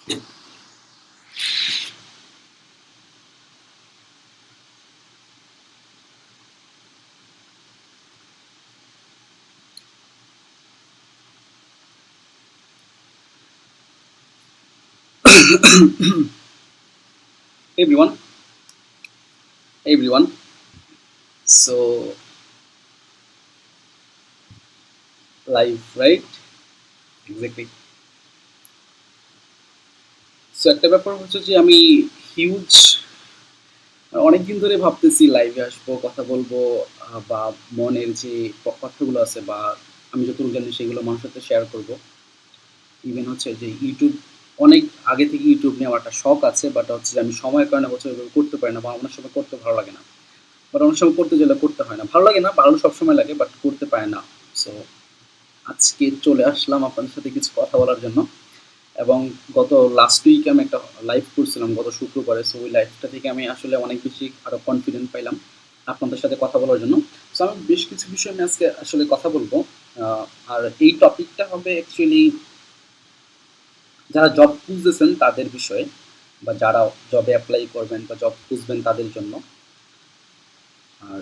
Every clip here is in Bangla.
Hey everyone, hey everyone. So live, right? Exactly. So একটা ব্যাপার হচ্ছে যে আমি হিউজ অনেকদিন ধরে ভাবতেছি লাইভে আসবো, কথা বলবো, বা মনের যে কথাগুলো আছে বা আমি যতটুকু জানি সেগুলো মানুষের সাথে শেয়ার করবো। ইভেন হচ্ছে যে ইউটিউব অনেক আগে থেকে ইউটিউব নিয়ে আমার একটা শখ আছে, বাট হচ্ছে যে আমি সময়ের কারণে হচ্ছে ওইভাবে করতে পারি না বা অনেক সময় করতে ভালো লাগে না। বাট অনেক সময় করতে গেলে করতে হয় না, ভালো লাগে না, ভালো সবসময় লাগে, বাট করতে পারে না। সো আজকে চলে আসলাম আপনাদের সাথে কিছু কথা বলার জন্য। এবং গত লাস্ট উইক আমি একটা লাইভ করছিলাম গত শুক্রবারে। সো ওই লাইভটা থেকে আমি আসলে অনেক বেশি আরও কনফিডেন্ট পাইলাম আপনাদের সাথে কথা বলার জন্য। সো আমি বেশ কিছু বিষয় নিয়ে আজকে আসলে কথা বলবো। আহ, আর এই টপিকটা হবে অ্যাকচুয়ালি যারা জব খুঁজতেছেন তাদের বিষয়ে, বা যারা জবে অ্যাপ্লাই করবেন বা জব খুঁজবেন তাদের জন্য। আর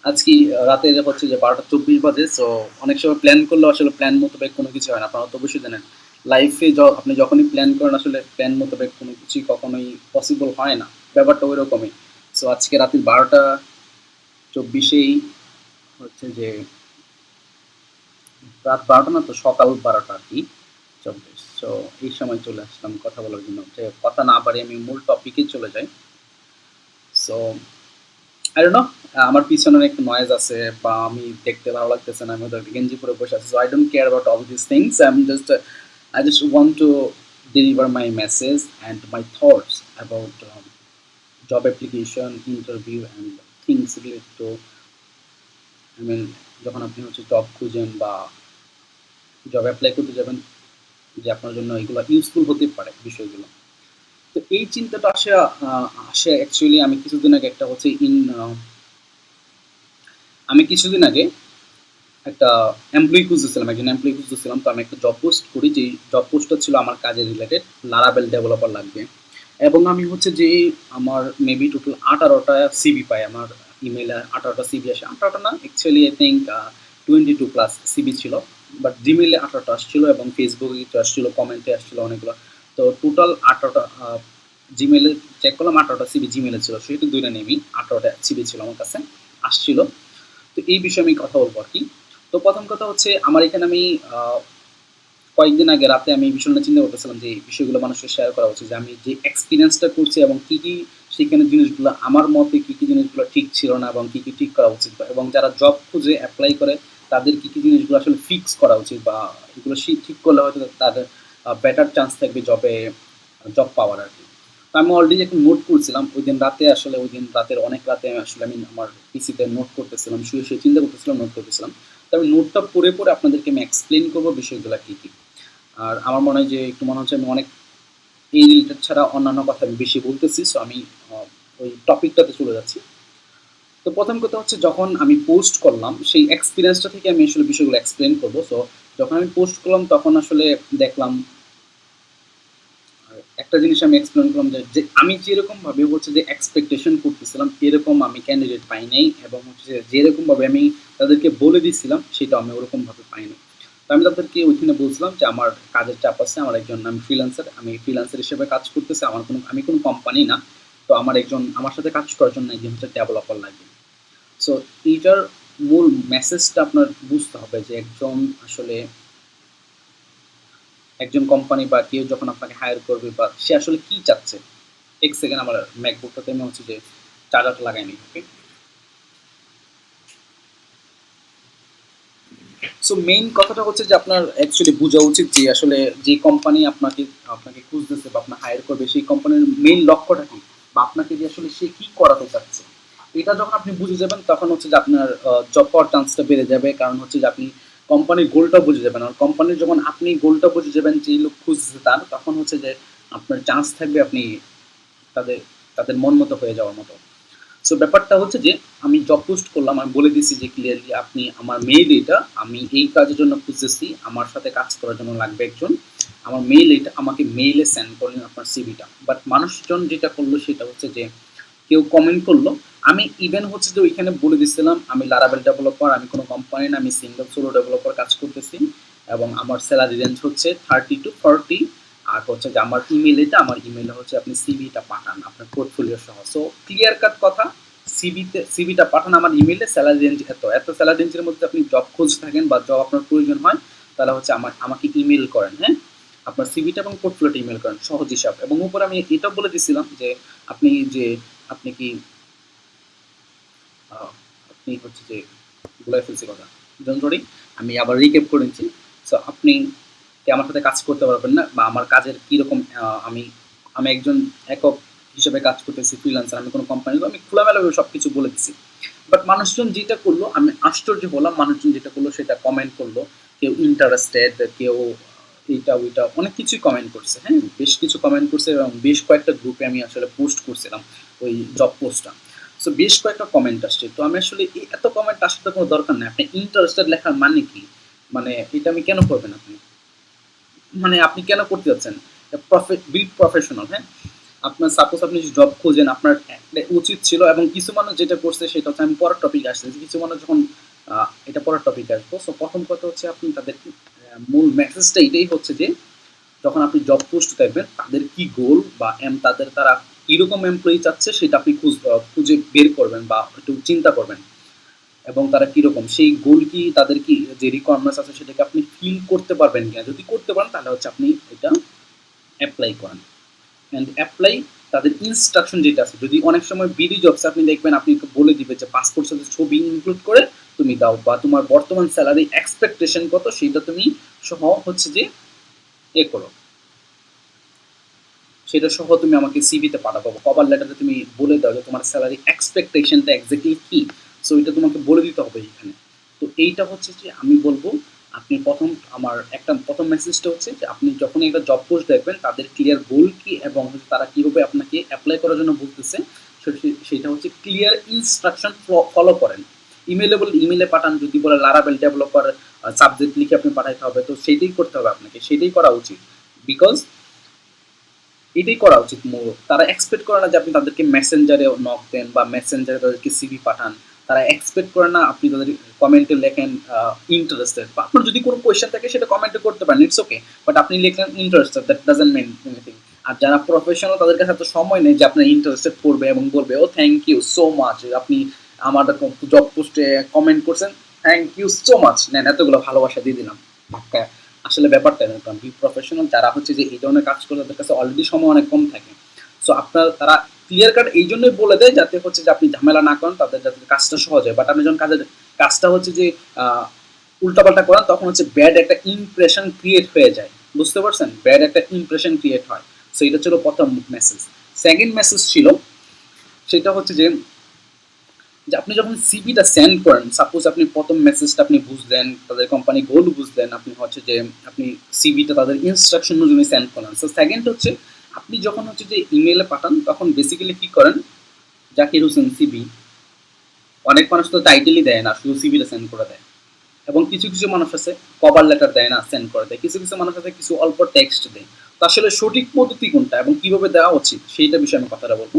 আজকে রাতে হচ্ছে যে 12টা 24 বাজে। সো অনেক সময় প্ল্যান করলেও আসলে প্ল্যান মোতাবেক কোনো কিছু হয় না, আপনারা তো অবশ্যই জানেন। লাইফে আপনি যখনই প্ল্যান করেন আসলে প্ল্যান মোতাবেক কোনো কিছুই কখনোই পসিবল হয় না, ব্যাপারটা ওই রকমই। সো আজকে রাতের 12টা 24-এই হচ্ছে যে রাত 12টা না, তো সকাল 12টা আর কি 24। সো এই সময় চলে আসলাম কথা বলার জন্য, যে কথা না বাড়িয়ে আমি মূল টপিকে চলে যাই। সো আই ডোন্ট নো, আমার পিছনে একটু নয়েজ আছে বা আমি দেখতে ভালো লাগতেছে না, আমি ওদের গেঞ্জি পরে বসে আছি। So I don't care about all this things. I just want to deliver my message and my thoughts about job application, interview and things related to, I mean, যখন আপনি হচ্ছে জব খুঁজেন বা জব অ্যাপ্লাই করতে যাবেন, যে আপনার জন্য এগুলো ইউজফুল হতে পারে বিষয়গুলো। তো এই চিন্তাটা আসে অ্যাকচুয়ালি আমি কিছুদিন আগে একটা হচ্ছে আমি কিছুদিন আগে একটা একজন এমপ্লয়ি খুঁজতেছিলাম। তো আমি একটা জব পোস্ট করি, যে জব পোস্টটা ছিল আমার কাজের রিলেটেড, লারাবেল ডেভেলপার লাগবে। এবং আমি হচ্ছে যে আমার মেবি টোটাল 18টা সিভি পাই আমার ইমেইলে। 18টা সিভি আসে, 18টা না অ্যাকচুয়ালি আই থিঙ্ক 22+ সিভি ছিল। বাট জিমেইলে 18টা আসছিল এবং ফেসবুকে কিছু আসছিল, কমেন্টে আসছিল অনেকগুলো। তো টোটাল 18টা জিমেইলে চেক করলাম, 18টা সিভি জিমেইলে ছিল, সেহেতু দুইটা নেমই 18টা সিভি ছিল আমার কাছে আসছিল। তো এই বিষয়ে আমি কথা বলবো আর কি। তো প্রথম কথা হচ্ছে আমার এখানে আমি আহ, কয়েকদিন আগে রাতে আমি এই বিষয়টা চিন্তা করতেছিলাম যে এই বিষয়গুলো মানুষের শেয়ার করা উচিত, যে আমি যে এক্সপিরিয়েন্সটা করছি এবং কী কী সেখানে জিনিসগুলো আমার মতে কী কী জিনিসগুলো ঠিক ছিল না এবং কী কী ঠিক করা উচিত, এবং যারা জব খুঁজে অ্যাপ্লাই করে তাদের কী কী জিনিসগুলো আসলে ফিক্স করা উচিত, বা এগুলো ঠিক করলে হয়তো তাদের বেটার চান্স থাকবে জব পাওয়ার আর কি। তো আমি অলরেডি একটা নোট করছিলাম ওই দিন রাতের অনেক রাতে আমি আমার পিসিতে নোট করতেছিলাম, শুয়ে শুয়ে চিন্তা করতেছিলাম, নোট করতেছিলাম। তো আমি নোটটা পড়ে পড়ে আপনাদেরকে আমি এক্সপ্লেন করবো বিষয়গুলো কী কী। আর আমার মনে হয় যে একটু মনে হচ্ছে আমি অনেক এই রিলেটেড ছাড়া অন্যান্য কথা আমি বেশি বলতেছি। সো আমি ওই টপিকটাতে চলে যাচ্ছি। তো প্রথম কথা হচ্ছে, যখন আমি পোস্ট করলাম সেই এক্সপিরিয়েন্সটা থেকে আমি আসলে বিষয়গুলো এক্সপ্লেন করবো। সো যখন আমি পোস্ট করলাম তখন আসলে দেখলাম একটা জিনিস আমি এক্সপ্লেন করলাম, যে আমি যেরকমভাবে হচ্ছে যে এক্সপেকটেশন করতেছিলাম এরকম আমি ক্যান্ডিডেট পাই নাই, এবং হচ্ছে যেরকমভাবে আমি তাদেরকে বলে দিচ্ছিলাম সেটা আমি ওরকমভাবে পাইনি। তো আমি তাদেরকে ওইখানে বলছিলাম যে আমার কাজের চাপ আছে, আমি ফ্রিল্যান্সার হিসেবে কাজ করতেছি, আমি কোনো কোম্পানি না। তো আমার সাথে কাজ করার জন্য একজন হচ্ছে ডেভেলপার লাগবে। সো এইটার মূল মেসেজটা আপনার বুঝতে হবে, যে একজন কোম্পানি বা কেউ যখন আপনাকে হায়ার করবে বা সে আসলে কি চাচ্ছে। এক সেকেন্ড, আমার ম্যাকবুকটাতে আমি হচ্ছে যে চার্জারটা লাগাইনি, ওকে। সো মেইন কথাটা হচ্ছে যে আপনার অ্যাকচুয়ালি বোঝা উচিত যে আসলে যে কোম্পানি আপনাকে আপনাকে খুঁজতেছে বা আপনার হায়ার করবে সেই কোম্পানির মেইন লক্ষ্যটা কি, বা আপনাকে যে আসলে সে কি করাতে চাচ্ছে। এটা যখন আপনি বুঝে যাবেন তখন হচ্ছে যে আপনার জব পাওয়ার চান্সটা বেড়ে যাবে, কারণ হচ্ছে যে আপনি কোম্পানির গোলটা বুঝে যাবেন। আর কোম্পানির যখন আপনি গোলটা বুঝে যাবেন যে লোক খুঁজছে তার, তখন হচ্ছে যে আপনার চান্স থাকবে আপনি তাদের তাদের মন মতো হয়ে যাওয়ার মতো। সো ব্যাপারটা হচ্ছে যে আমি জব পোস্ট করলাম, আমি বলে দিচ্ছি যে ক্লিয়ারলি আপনি আমার মেইল এটা, আমি এই কাজের জন্য খুঁজতেছি, আমার সাথে কাজ করার জন্য লাগবে একজন। আমার মেইল এটা, আমাকে মেইলে সেন্ড করলেন আপনার সিভিটা। বাট মানুষজন যেটা করলো সেটা হচ্ছে যে কেউ কমেন্ট করলো, আমি ইভেন হচ্ছে যে ওইখানে বলে দিচ্ছিলাম আমি লারাবেল ডেভেলপার, আমি কোনো কোম্পানি না, আমি সিঙ্গেল সোলো ডেভেলপার কাজ করতেছি এবং আমার স্যালারি রেঞ্জ হচ্ছে 30 to 40। আর হচ্ছে যে আমার ইমেল এটা, আমার ইমেলে হচ্ছে আপনি সিভিটা পাঠান আপনার পোর্টফোলিও সহ। সো ক্লিয়ার কাট কথা, সিভিটা পাঠান আমার ইমেলে, স্যালারি রেঞ্জ এত এত, স্যালারি রেঞ্জের মধ্যে আপনি জব খোঁজ থাকেন বা জব আপনার প্রয়োজন হয় তাহলে হচ্ছে আমাকে ইমেল করেন, হ্যাঁ, আপনার সিভিটা এবং পোর্টফোলিওটা ইমেল করেন, সহজ হিসাব। এবং উপরে আমি এটাও বলে দিছিলাম যে আপনি যে আপনি কি আপনি হচ্ছে যে ভুলাই ফেলছি কথা, ডোন্ট ওয়ারি, আমি আবার রিক্যাপ করে নিচ্ছি। সো আপনি কি আমার সাথে কাজ করতে পারবেন না, বা আমার কাজের কীরকম, আমি আমি একজন একক হিসেবে কাজ করতেছি, ফ্রিল্যান্সার, আমি কোনো কোম্পানি, আমি খোলামেলাভাবে সব কিছু বলে দিছি। বাট মানুষজন যেটা করলো, আমি আশ্চর্য হলাম, মানুষজন যেটা করলো সেটা কমেন্ট করলো, কেউ ইন্টারেস্টেড, কেউ এইটা ওইটা অনেক কিছুই কমেন্ট করছে, হ্যাঁ, বেশ কিছু কমেন্ট করছে এবং বেশ কয়েকটা গ্রুপে আমি আসলে পোস্ট করছিলাম ওই জব পোস্টটা। সো বেশ কয়েকটা কমেন্ট আসছে, তো আমি আসলে এত কমেন্ট আসার তো কোনো দরকার নেই। আপনি ইন্টারেস্টেড লেখার মানে কি, মানে এটা আমি কেন করবেন আপনি, মানে আপনি কেন করতে যাচ্ছেন, বি প্রফেশনাল, হ্যাঁ। আপনার সাপোজ আপনি জব খোঁজেন, আপনার উচিত ছিল, এবং কিছু মানুষ যেটা করছে সেটা হচ্ছে, আমি পরের টপিক আসতেছি, কিছু মানুষ যখন এটা পরের টপিক আসবো। সো প্রথম কথা হচ্ছে আপনি তাদের মূল মেসেজটা এটাই হচ্ছে যে যখন আপনি জব পোস্ট দেখবেন তাদের কি গোল বা তারা কিরকম এমপ্লয়ি চাচ্ছে সেটা আপনি খুঁজে বের করবেন বা একটু চিন্তা করবেন, এবং তারা কিরকম, সেই গোল কি, তাদের কি যে রিকোয়ারমেন্টস আছে সেটাকে আপনি ফিল করতে পারবেন কিনা, যদি করতে পারেন তাহলে হচ্ছে আপনি এটা অ্যাপ্লাই করেন। অ্যান্ড অ্যাপ্লাই, তাদের ইনস্ট্রাকশন যেটা আছে, যদি অনেক সময় বিডি জবস আপনি দেখবেন আপনি বলে দিবে যে পাসপোর্ট সাথে ছবি ইনক্লুড করে তুমি দাও, বা তোমার বর্তমান স্যালারি এক্সপেকটেশন কত সেটা তুমি সহ হচ্ছে যে এ করো, সেটা সহ তুমি আমাকে সিভিতে পাঠাবো, কভার লেটারে তুমি বলে দাও যে তোমার স্যালারি এক্সপেকটেশনটা এক্স্যাক্টলি কি। সো এটা তোমাকে বলে দিতে হবে এখানে। তো এইটা হচ্ছে যে আমি বলবো আপনি প্রথম মেসেজটা হচ্ছে যে আপনি যখন একটা জব পোস্ট দেখবেন তাদের ক্লিয়ার গোল কি এবং তারা কিভাবে আপনাকে অ্যাপ্লাই করার জন্য বলতেছে, সেটা হচ্ছে ক্লিয়ার ইনস্ট্রাকশন ফলো করেন। ইমেলে পাঠান, যদি বলে লারাবেল ডেভেলপার সাবজেক্ট লিখে আপনি পাঠাইতে হবে, তো সেইটাই করতে হবে আপনাকে, সেটাই করা উচিত। বিকজ এটাই করা উচিত। তারা এক্সপেক্ট করে না যে আপনি তাদেরকে মেসেঞ্জারে নক দেন বা মেসেঞ্জারে তাদেরকে সিভি পাঠান। তারা এক্সপেক্ট করে না আপনি তাদের কমেন্টে লেখেন ইন্টারেস্টেড, বা আপনার যদি কোনো কোয়েশ্চেন থাকে সেটা কমেন্টে করতে পারেন, ইটস ওকে, বাট আপনি লিখলেন interested, that doesn't mean anything. আর যারা প্রফেশনাল তাদের কাছে এত সময় নেই যে আপনার ইন্টারেস্টেড করবে এবং বলবে ও থ্যাংক ইউ সো মাচ, আপনি আমার জব পোস্টে কমেন্ট করছেন, থ্যাংক ইউ সো মাচ, নেন এতগুলো ভালোবাসা দিয়ে দিলাম ধাক্কা। আসলে ব্যাপারটা এরকম, বি প্রফেশনাল যারা হচ্ছে যে এই ধরনের কাজ করে তাদের কাছে অলরেডি সময় অনেক কম থাকে। সো তারা ক্লিয়ার কাট এই জন্যই বলে দেয় যাতে হচ্ছে যে আপনি ঝামেলা না করেন, তাদের যাতে কাজটা সহজ হয়। বাট আপনি যখন কাজটা হচ্ছে যে উল্টাপাল্টা করেন তখন হচ্ছে ব্যাড একটা ইমপ্রেশন ক্রিয়েট হয়ে যায়, বুঝতে পারছেন, ব্যাড একটা ইমপ্রেশন ক্রিয়েট হয়। সো এটা ছিল প্রথম মেসেজ। সেকেন্ড মেসেজ ছিল সেটা হচ্ছে যে আপনি যখন সিভিটা সেন্ড করেন, সাপোজ আপনি প্রথম মেসেজটা আপনি বুঝলেন, তাদের কোম্পানি গোল বুঝলেন, আপনি হচ্ছে যে আপনি সিভিটা তাদের ইনস্ট্রাকশন অনুযায়ী সেন্ড করেন। সো সেকেন্ড হচ্ছে আপনি যখন হচ্ছে যে ইমেলে পাঠান তখন বেসিক্যালি কি করেন, জাকির হোসেন সিভি, অনেক মানুষ তো টাইটেলই দেয় না, শুধু সিভিটা সেন্ড করে দেয়, এবং কিছু কিছু মানুষ আছে কভার লেটার দেয় না, সেন্ড করে দেয়, কিছু কিছু মানুষ আছে কিছু অল্প টেক্সট দেয়। তো আসলে সঠিক পদ্ধতি কোনটা এবং কিভাবে দেওয়া উচিত সেইটা বিষয়ে আমি কথাটা বলবো।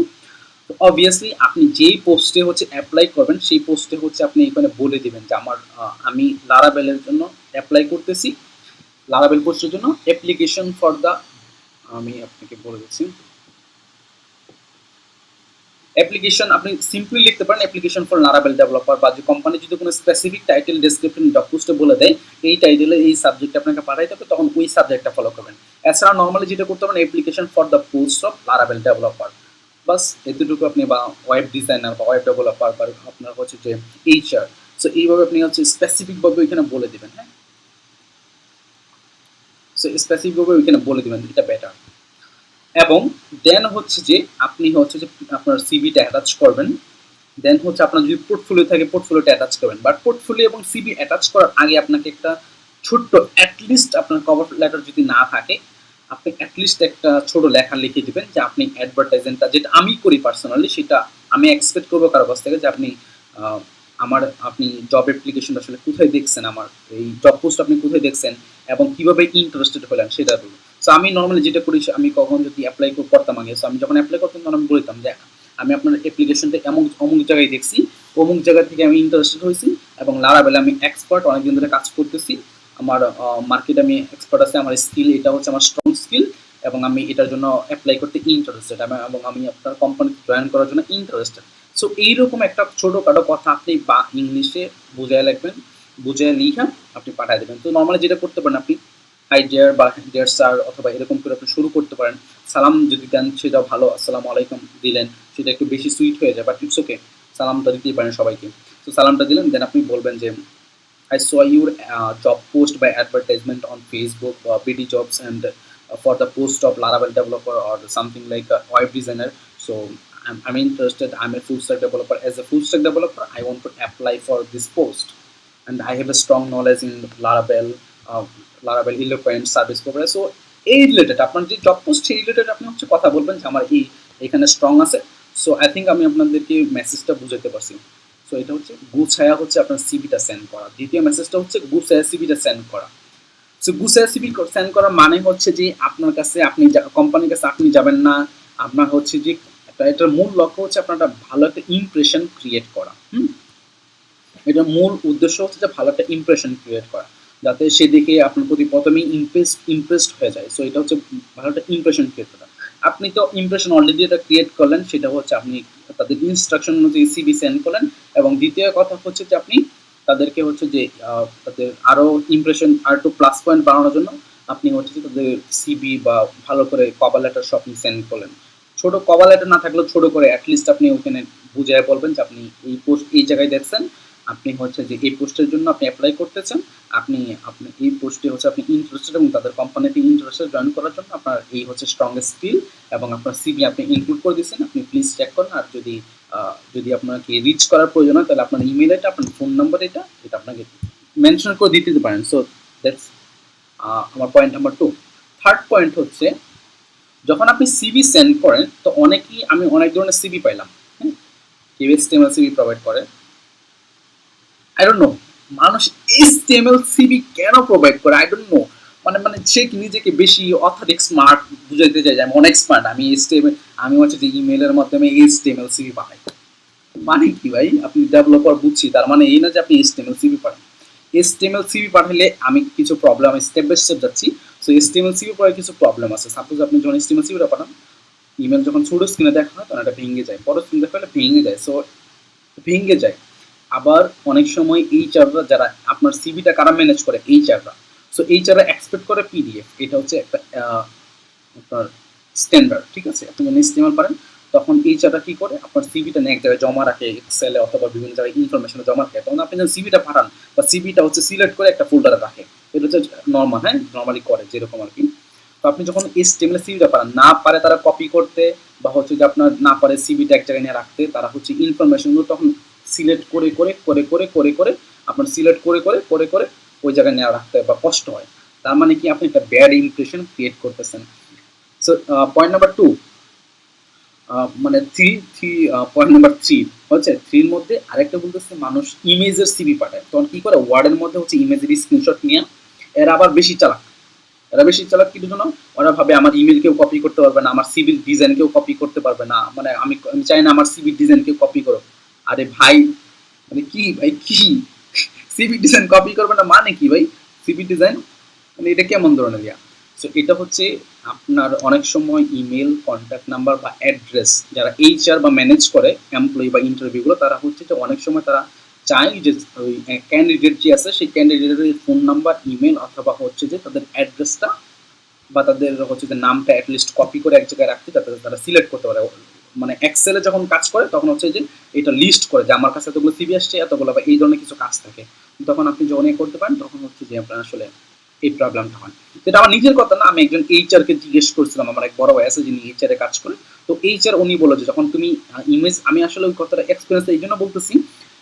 তো অবভিয়াসলি আপনি যেই পোস্টে হচ্ছে অ্যাপ্লাই করবেন সেই পোস্টে হচ্ছে আপনি এখানে বলে দিবেন যে আমি লারাবেলের জন্য অ্যাপ্লাই করতেছি, লারাবেল পোস্টের জন্য অ্যাপ্লিকেশন ফর দ্য, আমি আপনাকে বলে দিচ্ছি, অ্যাপ্লিকেশন আপনি সিম্পলি লিখতে পারেন অ্যাপ্লিকেশন ফর লারাবেল ডেভেলপার, বা যে কোম্পানি যদি কোনো স্পেসিফিক টাইটেল ডেসক্রিপশন জব পোস্টে বলে দেয় এই টাইটেলে এই সাবজেক্ট আপনাকে পাঠাইতে হবে, তখন ওই সাবজেক্টটা ফলো করবেন। এছাড়া নর্মালি যেটা করতে পারেন application for the post of লারাবেল ডেভেলপার, বাস এতটুকু আপনি, বা ওয়েব ডিজাইনার বা ওয়েব ডেভেলপার বা আপনার হচ্ছে যে এইচআর। সো এইভাবে আপনি হচ্ছে স্পেসিফিকভাবে ওইখানে বলে দেবেন, হ্যাঁ, সো স্পেসিফিকভাবে ওইখানে বলে দেবেন, এটা বেটার। এবং দেন হচ্ছে যে আপনি হচ্ছে যে আপনার সিভিটা অ্যাটাচ করবেন, দেন হচ্ছে আপনার যদি পোর্টফোলিও থাকে পোর্টফোলিওটা অ্যাটাচ করবেন। বাট পোর্টফোলিও এবং সিভি অ্যাটাচ করার আগে আপনাকে একটা ছোট্ট অ্যাটলিস্ট আপনার কভার লেটার যদি না থাকে আপনি অ্যাটলিস্ট একটা ছোট লেখা লিখে দিবেন যে আপনি অ্যাডভার্টাইজমেন্টটা, যেটা আমি করি পার্সোনালি, সেটা আমি এক্সপেক্ট করবো কারো কাছ থেকে যে আহ, আপনি জব অ্যাপ্লিকেশনটা আসলে কোথায় দেখছেন, আমার এই জব পোস্ট আপনি কোথায় দেখছেন এবং কিভাবে ইন্টারেস্টেড হলেন সেটা বলুন। সো সো আমি নর্মালি যেটা করি আমি কখন যদি অ্যাপ্লাই করতাম আগে, সো আমি যখন অ্যাপ্লাই করতাম তখন আমি বলতাম যে আমি আপনার অ্যাপ্লিকেশনটা অমুক জায়গায় দেখছি, অমুক জায়গা থেকে আমি ইন্টারেস্টেড হয়েছি এবং লারাবেলে আমি এক্সপার্ট, অনেকদিন ধরে কাজ করতেছি, আমার মার্কেটে আমি এক্সপার্ট আছে, আমার স্কিল এটা হচ্ছে আমার স্ট্রং স্কিল এবং আমি এটার জন্য অ্যাপ্লাই করতে ইন্টারেস্টেড এবং আমি আপনার কোম্পানিতে জয়েন করার জন্য ইন্টারেস্টেড। সো এইরকম একটা ছোটোখাটো কথা আপনি বা ইংলিশে বুঝায় লিখবেন, বুঝায় লিখা আপনি পাঠিয়ে দেবেন। তো নর্মালি যেটা করতে পারেন আপনি হাই ডিয়ার বা ডিয়ার স্যার অথবা এরকম করে আপনি শুরু করতে পারেন। সালাম যদি দেন সেটাও ভালো, আসসালামু আলাইকুম দিলেন সেটা একটু বেশি সুইট হয়ে যায়, বাট ইটস ওকে, সালামটা দিতেই পারেন সবাইকে। তো সালামটা দিলেন, দেন আপনি বলবেন যে I saw your job post by advertisement on Facebook, BD Jobs, and for the post of Laravel developer or something like a web designer. So I'm interested. I'm a full stack developer. As a full stack developer, I want to apply for this post, and I have a strong knowledge in Laravel Eloquent Service Provider. So এই রিলেটেড আপনার যে জব পোস্ট সেই রিলেটেড আপনি হচ্ছে কথা বলবেন যে আমার এখানে স্ট্রং আছে। সো আই থিঙ্ক আমি আপনাদেরকে মেসেজটা বুঝাতে পারছি। সো এটা হচ্ছে গুছায়া হচ্ছে আপনার সিভিটা সেন্ড করা। দ্বিতীয় মেসেজটা হচ্ছে গুছায়া সিভিটা সেন্ড করা। সো গুছায়া সিভি সেন্ড করা মানে হচ্ছে যে আপনার কাছে আপনি কোম্পানির কাছে আপনি যাবেন না, আপনার হচ্ছে যে এটার মূল লক্ষ্য হচ্ছে আপনার একটা ভালো একটা ইমপ্রেশন ক্রিয়েট করা। এটার মূল উদ্দেশ্য হচ্ছে যে ভালো একটা ইমপ্রেশন ক্রিয়েট করা, যাতে সে দেখে আপনার প্রতি প্রথমেই ইমপ্রেসড হয়ে যায়। সো এটা হচ্ছে ভালো একটা ইমপ্রেশন ক্রিয়েট করা। আপনি তো ইমপ্রেশন অলরেডি এটা ক্রিয়েট করলেন, সেটা হচ্ছে আপনি তাদের ইনস্ট্রাকশন অনুযায়ী সিভি সেন্ড করলেন এবং দ্বিতীয় কথা হচ্ছে যে আপনি তাদেরকে হচ্ছে যে তাদের আরও ইমপ্রেশন আর একটু প্লাস পয়েন্ট বাড়ানোর জন্য আপনি হচ্ছে যে তাদের সিভি বা ভালো করে কভার লেটার সব আপনি সেন্ড করলেন। ছোট কভার লেটার না থাকলেও ছোট করে অ্যাটলিস্ট আপনি ওখানে বুঝিয়ে বলবেন যে আপনি এই পোস্ট এই জায়গায় দেখছেন, আপনি হচ্ছে যে এই পোস্টের জন্য আপনি অ্যাপ্লাই করতেছেন, আপনি আপনি এই পোস্টে হচ্ছে আপনি ইন্টারেস্টেড এবং তাদের কোম্পানিতে ইন্টারেস্টেড জয়েন করার জন্য আপনার এই হচ্ছে স্ট্রং স্কিল এবং আপনার সিভি আপনি ইনক্লুড করে দিয়েছেন, আপনি প্লিজ চেক করুন। আর যদি আপনাকে রিচ করার প্রয়োজন হয় তাহলে আপনার ইমেল এটা, আপনার ফোন নাম্বার এটা আপনাকে মেনশন করে দিতে পারেন। সো দ্যাটস আমার পয়েন্ট নাম্বার 2। থার্ড পয়েন্ট হচ্ছে যখন আপনি সিভি সেন্ড করেন তো আমি অনেক ধরনের সিভি পাইলাম, হ্যাঁ, কেউ HTML সিভি প্রোভাইড করে, আই ডোন্ট নো মানুষ HTML সিভি কেন প্রোভাইড করে, আই ডোন্ট নো। মানে সে নিজেকে বেশি অথেন্টিক স্মার্ট বুঝাইতে চাই যে আমি অনেক স্মার্ট, আমি হচ্ছে যে ইমেলের মাধ্যমে HTML সিভি পাঠাই। মানে কি ভাই, আপনি ডেভেলপার বুঝছি, তার মানে এই না যে আপনি HTML সিভি পাঠান। HTML সিভি পাঠালে আমি কিছু প্রবলেম, আমি স্টেপ বাই স্টেপ যাচ্ছি। সো HTML সিভি পরে কিছু প্রবলেম আছে। সাপোজ আপনি যখন HTML সিভিটা পাঠান, ইমেল যখন ছোট স্ক্রিনে দেখা হয় তখন এটা ভেঙে যায়, বড় স্ক্রিনে দেখা হলে ভেঙে যায়। সো ভেঙে যায়। আবার অনেক সময় এইচআররা যারা আপনার সিভিটা কারা ম্যানেজ করে, এইচআররা। সো এইচআররা এক্সপেক্ট করে পিডিএফ, এটা হচ্ছে একটা আপনার স্ট্যান্ডার্ড, ঠিক আছে। আপনি যখন HTML পারেন তখন এইচআররা কি করে আপনার সিভিটা নিয়ে এক জায়গায় জমা রাখে, এক্সেলে অথবা বিভিন্ন জায়গায় ইনফরমেশনে জমা রাখে। তখন আপনি যখন সিভিটা পাঠান বা সিভিটা হচ্ছে সিলেক্ট করে একটা ফোল্ডারে রাখে, এটা হচ্ছে নর্মাল, হ্যাঁ, নর্মালি করে যেরকম আর কি। তো আপনি যখন HTML সিভিটা পারেন, না পারে তারা কপি করতে বা হচ্ছে যে আপনার না পারে সিভিটা এক জায়গায় নিয়ে রাখতে, তারা হচ্ছে ইনফরমেশনগুলো তখন সিলেক্ট করে করে করে করে করে করে আপনার সিলেক্ট করে করে করে করে ওই জায়গায় নেওয়া রাখতে হয় বা কষ্ট হয়। তার মানে কি আপনি একটা ব্যাড ইমপ্রেশন ক্রিয়েট করতেছেন। সো পয়েন্ট নাম্বার 2 মানে পয়েন্ট নাম্বার 3 হচ্ছে 3 এর মধ্যে আরেকটা বলতেছে মানুষ ইমেজের সিভি পাঠায়, তখন কি করে ওয়ার্ডের মধ্যে হচ্ছে ইমেজের স্ক্রিনশট নিয়ে এরা আবার বেশি চালাক। কি জন্য, ওরা ভাবে আমার ইমেল কেউ কপি করতে পারবে না, আমার সিভির ডিজাইন কেউ কপি করতে পারবে না, মানে আমি চাই না আমার সিভির ডিজাইন কেউ কপি করো। আরে ভাই, মানে কি ভাই, কি সিভি ডিজাইন কপি করবে না মানে কি ভাই, সিভি ডিজাইন মানে এটা কেমন ধরনের ইয়া। সো এটা হচ্ছে আপনার অনেক সময় ইমেল, কন্ট্যাক্ট নাম্বার বা অ্যাড্রেস, যারা এইচআর বা ম্যানেজ করে এমপ্লয়ি বা ইন্টারভিউগুলো, তারা হচ্ছে যে অনেক সময় তারা চাই যে ওই ক্যান্ডিডেট যে আছে সেই ক্যান্ডিডেটের ফোন নাম্বার, ইমেল অথবা হচ্ছে যে তাদের অ্যাড্রেসটা বা তাদের হচ্ছে যে নামটা অ্যাটলিস্ট কপি করে এক জায়গায় রাখতে, যাতে তারা সিলেক্ট করতে পারে। মানে এক্সেলে যখন কাজ করে তখন হচ্ছে যে এটা লিস্ট করে যে আমার কাছে এতগুলো সিভি আসছে, এতগুলো বা এই ধরনের কিছু কাজ থাকে, তখন আপনি যখন করতে পারেন তখন হচ্ছে যে আপনার আসলে এই প্রবলেমটা হয়। যেটা আমার নিজের কথা না, আমি একজন এইচআরকে জিজ্ঞেস করছিলাম, আমার এক বড় ভাই আছে যিনি এইচআর এ কাজ করে। তো এইচআর উনি বলে যে যখন তুমি ইমেজ, আমি আসলে ওই কথাটা এক্সপিরিয়েন্স এই জন্য বলতেছি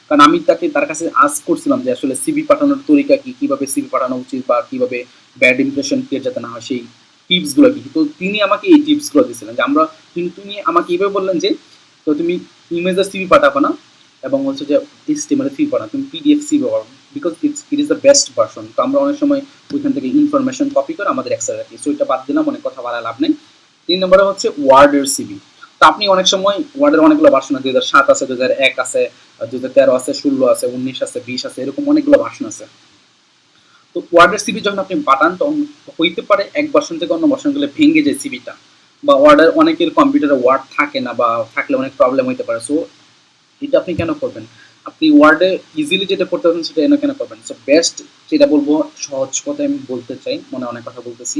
কারণ আমি তার কাছে আস্ক করছিলাম যে আসলে সিভি পাঠানোর তরিকা কি, কিভাবে সিভি পাঠানো উচিত বা কিভাবে ব্যাড ইমপ্রেশন ক্রিয়েট যাতে না হয় সেই টিপসগুলো কি। তো তিনি আমাকে এই টিপসগুলো দিয়েছিলেন যে তিনি আমাকে এইভাবে বললেন যে তো তুমি ইমেজের সিভি পাঠাবো না এবং হচ্ছে যে HTML সিভি পাঠাও, তুমি PDF CV Pathao, because it's it is the best version. তো আমরা অনেক সময় ওইখান থেকে ইনফরমেশন কপি করে আমাদের এক্সেলে রাখি, সো এটা বাদ দিলাম, অনেক কথা বাড়ায় লাভ নেই। 3 নম্বরে হচ্ছে ওয়ার্ডের সিভি। তো আপনি অনেক সময় ওয়ার্ডের অনেকগুলো ভার্সন আছে, 2007 আছে, 2001 আছে, 2013 আছে, 16 আছে, 19 আছে, 20 আছে, এরকম অনেকগুলো ভার্সন আছে। তো ওয়ার্ডের সিভি যখন আপনি পাঠান তখন হইতে পারে এক ভার্সন থেকে অন্য ভার্সন গেলে ভেঙে যায় সিভিটা, বা ওয়ার্ডের অনেকের কম্পিউটারে ওয়ার্ড থাকে না, বা থাকলে অনেক প্রবলেম হইতে পারে। সো এটা আপনি কেন করবেন? আপনি ওয়ার্ডে ইজিলি যেটা করতে পারবেন সেটা কেন করবেন? সো বেস্ট যেটা বলবো, সহজ কথায় আমি বলতে চাই, মনে অনেক কথা বলতেছি।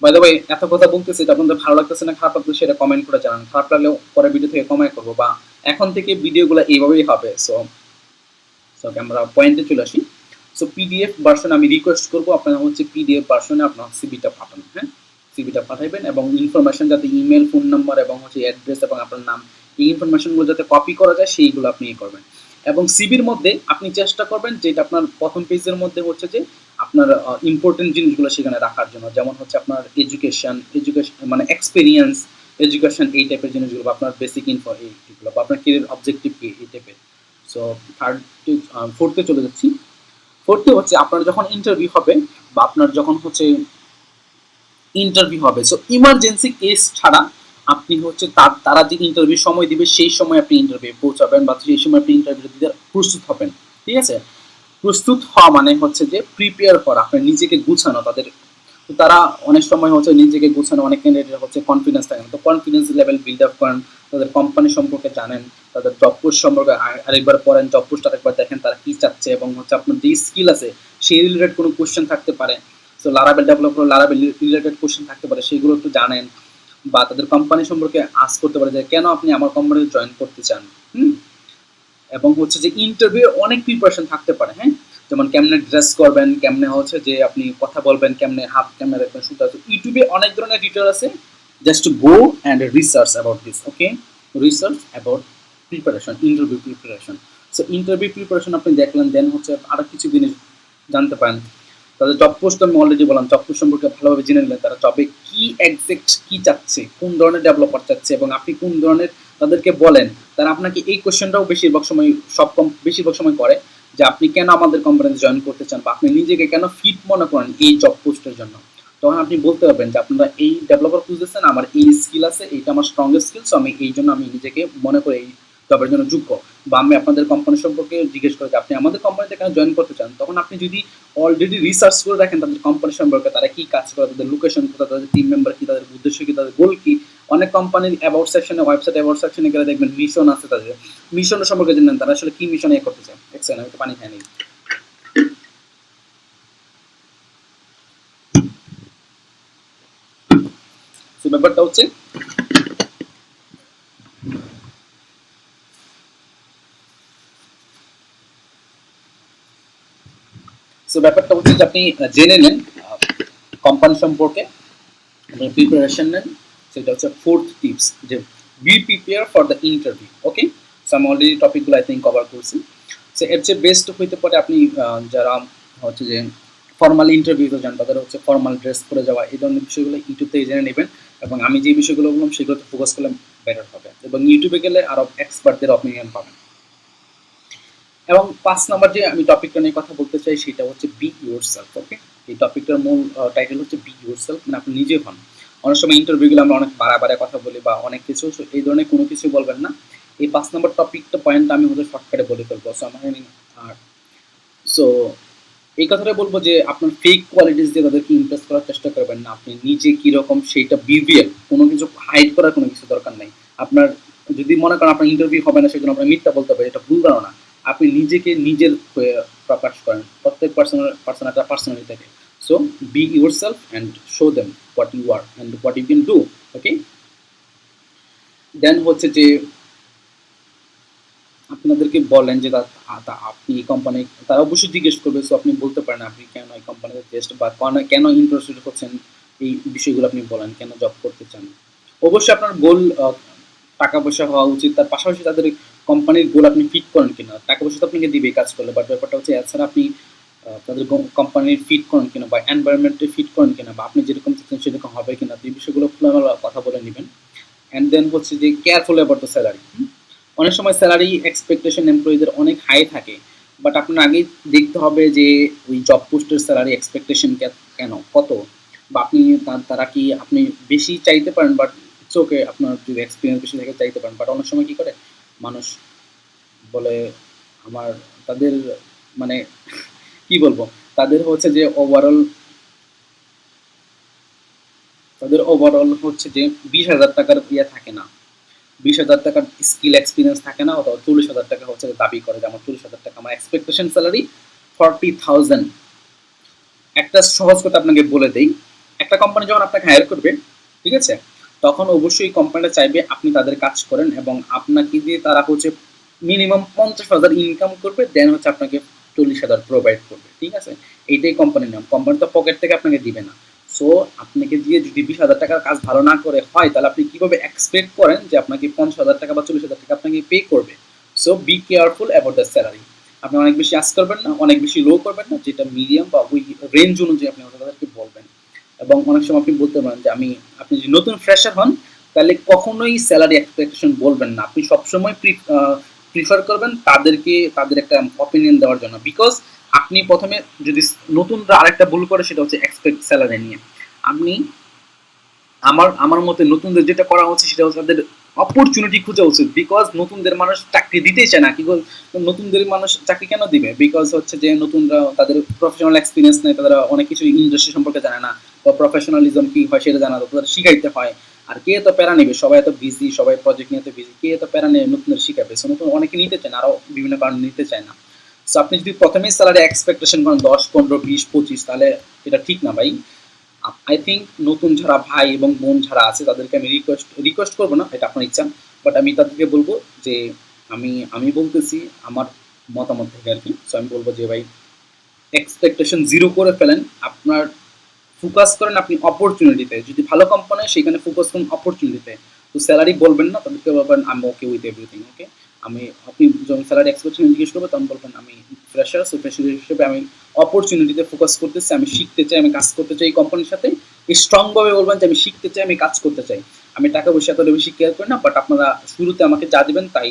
বাই দ্য ওয়ে, এত কথা বলতেছি, এটা আপনাদের ভালো লাগতেছে না খারাপ লাগতেছে সেটা কমেন্ট করে জানান। খারাপ লাগলেও পরে ভিডিও থেকে কমেন্ট করবো, বা এখন থেকে ভিডিওগুলো এইভাবেই হবে। সো আমরা পয়েন্টে চলে আসি। সো পিডিএফ ভার্সন আমি রিকোয়েস্ট করবো আপনারা হচ্ছে পিডিএফ ভার্সনে আপনার সিভিটা পাঠান, হ্যাঁ, সিভিটা পাঠাবেন, এবং ইনফরমেশন যাতে ইমেল, ফোন নাম্বার এবং হচ্ছে অ্যাড্রেস এবং আপনার নাম, এই ইনফরমেশনগুলো যাতে কপি করা যায় সেইগুলো আপনি করবেন। এবং সিভির মধ্যে আপনি চেষ্টা করবেন যেটা আপনার প্রথম পেজের মধ্যে হচ্ছে যে আপনার ইম্পর্টেন্ট জিনিসগুলো সেখানে রাখার জন্য, যেমন হচ্ছে আপনার এডুকেশন মানে এক্সপিরিয়েন্স, এডুকেশন, এই টাইপের জিনিসগুলো, বা আপনার বেসিক ইনফো এইগুলো, বা আপনার কেরিয়ার অবজেক্টিভ কি, এই টাইপের। সো ফোর্থে চলে যাচ্ছি। ফোর্থে হচ্ছে আপনার যখন ইন্টারভিউ হবে, বা আপনার যখন হচ্ছে ইন্টারভিউ হবে, সো ইমার্জেন্সি কেস ছাড়া আপনি হচ্ছে তারা যে ইন্টারভিউ সময় দিবে সেই সময় আপনি ইন্টারভিউ পৌঁছাবেন, বা সেই সময় আপনি ইন্টারভিউ দিতে প্রস্তুত হবেন। ঠিক আছে? প্রস্তুত হওয়া মানে হচ্ছে যে প্রিপেয়ার করা, আপনার নিজেকে গুছানো। তাদের তো তারা অনেক সময় হচ্ছে নিজেকে গুছানো, অনেক ক্যান্ডিডেট হচ্ছে কনফিডেন্স থাকে না, তো কনফিডেন্স লেভেল বিল্ড আপ করেন, তাদের কোম্পানি সম্পর্কে জানেন, তাদের জব পোস্ট সম্পর্কে আরেকবার পড়েন, জব পোস্ট আরেকবার দেখেন তারা কি চাচ্ছে, এবং হচ্ছে আপনার যে স্কিল আছে সেই রিলেটেড কোনো কোশ্চেন থাকতে পারে, সো লারাবেল ডেভেলপার লারাবেল রিলেটেড কোশ্চেন থাকতে পারে, সেগুলো একটু জানেন, বা তাদের কোম্পানি সম্পর্কে আস করতে পারে যে কেন আপনি আমার কোম্পানিতে জয়েন করতে চান। এবং হচ্ছে যে ইন্টারভিউ অনেক প্রিপারেশন থাকতে পারে, হ্যাঁ, যেমন কেমনে ড্রেস করবেন, কেমনে হচ্ছে যে আপনি কথা বলবেন, কেমনে হাত কেমনে রাখবেন, শুধু আছে ইউটিউবে অনেক ধরনের টিউটোরিয়াল আছে, just go and research about this, okay, research about preparation, interview preparation. So interview preparation আপনি দেখলেন, দেন হচ্ছে আরো কিছু জিনিস জানতে পারেন। তাদের জব পোস্ট আমি অলরেডি বললাম, জব পোস্ট সম্পর্কে ভালোভাবে জেনে নিলেন, তারা জবে কি এক্সাক্ট কি চাচ্ছে, কোন ধরনের ডেভেলপার চাচ্ছে, এবং আপনি কোন ধরনের তাদেরকে বলেন। তারা আপনাকে এই কোশ্চেনটাও বেশিরভাগ সময় বেশিরভাগ সময় করে যে আপনি কেন আমাদের কোম্পানিতে জয়েন করতে চান, বা আপনি নিজেকে কেন ফিট মনে করেন এই জব পোস্টের জন্য। তখন আপনি বলতে পারবেন যে আপনারা এই ডেভেলপার খুঁজতেছেন, আমার এই স্কিল আছে, এইটা আমার স্ট্রংগেস্ট স্কিল, সো আমি এই জন্য আমি নিজেকে মনে করি এই জবের জন্য যোগ্য। বা আমি আপনাদের কোম্পানি সম্পর্কে জিজ্ঞেস করি যে আপনি আমাদের কোম্পানিতে কেন জয়েন করতে চান, তখন আপনি যদি অলরেডি রিসার্চ করে রাখেন তাদের কোম্পানি সম্পর্কে, তারা কি কাজ করে, তাদের লোকেশন কোথায়, তাদের টিম মেম্বার কি, তাদের উদ্দেশ্য কি, তাদের গোল কি। অনেক কোম্পানির অ্যাবাউট সেকশনে, ওয়েবসাইট অ্যাবাউট সেকশনে গেলে দেখবেন মিশন আছে, তাদের মিশনের সম্পর্কে জানেন, তারা আসলে কি মিশনে করতে চায়। দেখছেন আমি তো পানি খাই নি। তো ব্যাপারটা হচ্ছে যে আপনি জেনে নেন কোম্পানি সম্পর্কে, আপনি প্রিপারেশন নেন, সেটা হচ্ছে ফোর্থ টিপস, যে B prepare for the interview. Okay, so আমি অলরেডি টপিকগুলো আই থিঙ্ক কভার করছি। সো এর চেয়ে বেস্ট হইতে পারে আপনি যারা হচ্ছে যে ফর্মাল ইন্টারভিউতে যান, তাদের হচ্ছে ফর্মাল ড্রেস পরে যাওয়া, এই ধরনের বিষয়গুলো ইউটিউব থেকে জেনে নেবেন, এবং আমি যে বিষয়গুলো বললাম সেগুলোতে ফোকাস করলে বেটার হবে, এবং ইউটিউবে গেলে আরও এক্সপার্টদের অপিনিয়ন পাবেন। এবং 5 নাম্বার যে আমি টপিকটা নিয়ে কথা বলতে চাই সেটা হচ্ছে বি ইউর সেলফ। ওকে, এই টপিকটার মূল টাইটেল হচ্ছে বি ইউর সেলফ, মানে আপনি নিজে হন। অনেক সময় ইন্টারভিউগুলো আমরা অনেক বাড়া কথা বলি, বা অনেক কিছু, এই ধরনের কোনো কিছু বলবেন না। এই 5 নাম্বার টপিকটা পয়েন্টটা আমি হচ্ছে শর্টকাটে বলে ফেলবো। সো এই কথাটা বলবো যে আপনার ফেক কোয়ালিটিস দিয়ে তাদেরকে ইমপ্রেস করার চেষ্টা করবেন না, আপনি নিজে কীরকম সেইটা বিভিয়ার, কোনো কিছু হাইড করার কোনো কিছু দরকার নেই। আপনার যদি মনে করেন আপনার ইন্টারভিউ হবে না সেজন্য আপনার মিথ্যা বলতে হবে, এটা ভুল ধারণা। আপনি নিজেকে নিজের হয়ে প্রকাশ করেন, প্রত্যেক পার্সন একটা পার্সোনালিটি থাকে। So be your self and show them what you are and what you can do. Okay, then হচ্ছে যে আপনাদেরকে বলেন যে আপনি এই কোম্পানি, তারা অবশ্যই জিজ্ঞেস করবে, সো আপনি বলতে পারেন আপনি কেন এই কোম্পানিতে টেস্ট, বা কেন ইন্টারেস্টেড হচ্ছেন, এই বিষয়গুলো আপনি বলেন, কেন জব করতে চান। অবশ্যই আপনার গোল টাকা পয়সা হওয়া উচিত, তার পাশাপাশি তাদের কোম্পানির গোল আপনি ফিট করেন কিনা। টাকা পয়সা তো আপনাকে দিবে কাজ করলে, বাট ব্যাপারটা হচ্ছে এছাড়া আপনি তাদের কোম্পানির ফিট করেন কিনা, বা এনভায়রনমেন্টে ফিট করেন কিনা, বা আপনি যেরকম চাচ্ছেন সেরকম হবে কিনা, এই বিষয়গুলো খোলামেলা কথা বলে নেবেন। অ্যান্ড দেন হচ্ছে যে কেয়ারফুল অ্যাবাউট দ্য স্যালারি। অনেক সময় স্যালারি এক্সপেকটেশন এমপ্লয়ীদের অনেক হাই থাকে, বাট আপনার আগেই দেখতে হবে যে ওই জব পোস্টের স্যালারি এক্সপেকটেশন কেন কত, বা আপনি তারা কি আপনি বেশি চাইতে পারেন, বাট ইটস ওকে, আপনার যদি এক্সপিরিয়েন্স বেশি থাকে চাইতে পারেন। বাট অনেক সময় কি করে মানুষ বলে আমার তাদের মানে কি বলবো, তাদের হচ্ছে যে ওভারঅল হচ্ছে যে 20,000 টাকার ইয়ে থাকে না, 20,000 টাকার স্কিল এক্সপিরিয়েন্স থাকে না, অথবা 40,000 টাকা হচ্ছে দাবি করে যে আমার 40,000 টাকা আমার এক্সপেকটেশন স্যালারি 40,000। একটা সহজ কথা আপনাকে বলে দেই, একটা কোম্পানি যখন আপনাকে হায়ার করবে, ঠিক আছে, তখন অবশ্যই কোম্পানিটা চাইবে আপনি তাদের কাজ করেন এবং আপনাকে দিয়ে তারা হচ্ছে মিনিমাম 50,000 ইনকাম করবে, দেন হচ্ছে আপনাকে 40,000 প্রোভাইড করবে, ঠিক আছে। এইটাই কোম্পানির নাম, কোম্পানি তো পকেট থেকে আপনাকে দিবে না। সো আপনাকে দিয়ে যদি 20,000 টাকার কাজ ভালো না করে হয়, তাহলে আপনি কিভাবে এক্সপেক্ট করেন যে আপনাকে 50,000 টাকা বা 40,000 টাকা আপনাকে পে করবে। So be careful about the salary. আপনি অনেক বেশি আস্ক করবেন না, অনেক বেশি লো করবেন না, যেটা মিডিয়াম বা ওই রেঞ্জ অনুযায়ী আপনি তাদেরকে বলবেন। এবং অনেক সময় আপনি বলতে পারেন যে আপনি যদি নতুন ফ্রেশার হন, তাহলে কখনোই স্যালারি এক্সপেকটেশন বলবেন না, আপনি সবসময় প্রিফার করবেন তাদেরকে তাদের একটা অপিনিয়ন দেওয়ার জন্য। বিকজ আপনি প্রথমে যদি নতুনরা আরেকটা ভুল করে সেটা হচ্ছে এক্সপেক্ট স্যালারি নিয়ে। আপনি আমার আমার মতে নতুনদের যেটা করা উচিত সেটা হচ্ছে তাদের অপরচুনিটি খোঁজা উচিত। বিকজ নতুনদের মানুষ চাকরি দিতেই চায় না, কি নতুনদের মানুষ চাকরি কেন দিবে? বিকজ হচ্ছে যে নতুনরা তাদের প্রফেশনাল এক্সপিরিয়েন্স নেই, তারা অনেক কিছু ইন্ডাস্ট্রি সম্পর্কে জানে না, বা প্রফেশনালিজম কি হয় সেটা জানা, তাদের শিখাইতে হয়। আর কে এত প্যারা নেবে, সবাই এত বিজি, সবাই প্রজেক্ট নিয়ে বিজি, কে এত প্যারা নেবে নতুনদের শিখাবে? সো নতুন অনেকে নিতে চায় না, আরও বিভিন্ন কারণে নিতে চায় না। সো আপনি যদি প্রথমেই স্যালারি এক্সপেকটেশন করেন 10, 15, 20, 25, তাহলে এটা ঠিক না ভাই। আই থিঙ্ক নতুন যারা ভাই এবং বোন যারা আছে তাদেরকে আমি রিকোয়েস্ট করবো না, এটা আপনার ইচ্ছা, বাট আমি তাদেরকে বলবো যে আমি বলতেছি আমার মতামত থেকে আর কি। সো আমি বলবো যে ভাই এক্সপেকটেশন জিরো করে ফেলেন, আপনার ফোকাস করেন আপনি অপরচুনিটিতে, যদি ভালো কোম্পানি সেখানে ফোকাস করুন অপরচুনিটিতে। তো স্যালারি বলবেন না, তাদেরকে বলবেন আমি ওকে উইথ এভরিথিং, ওকে। আপনি যখন স্যালারি এক্সপেকটেশন জিজ্ঞেস করবেন তখন বলবেন আমি ফ্রেশার, সো ফ্রেশার হিসেবে আমি অপরচুনিটিতে ফোকাস করতেছি, আমি শিখতে চাই, আমি কাজ করতে চাই এই কোম্পানির সাথে। স্ট্রংভাবে বলবেন যে আমি শিখতে চাই, আমি কাজ করতে চাই, আমি টাকা পয়সা এত বেশি কেয়ার করি না, বাট আপনারা শুরুতে আমাকে যা দিবেন তাই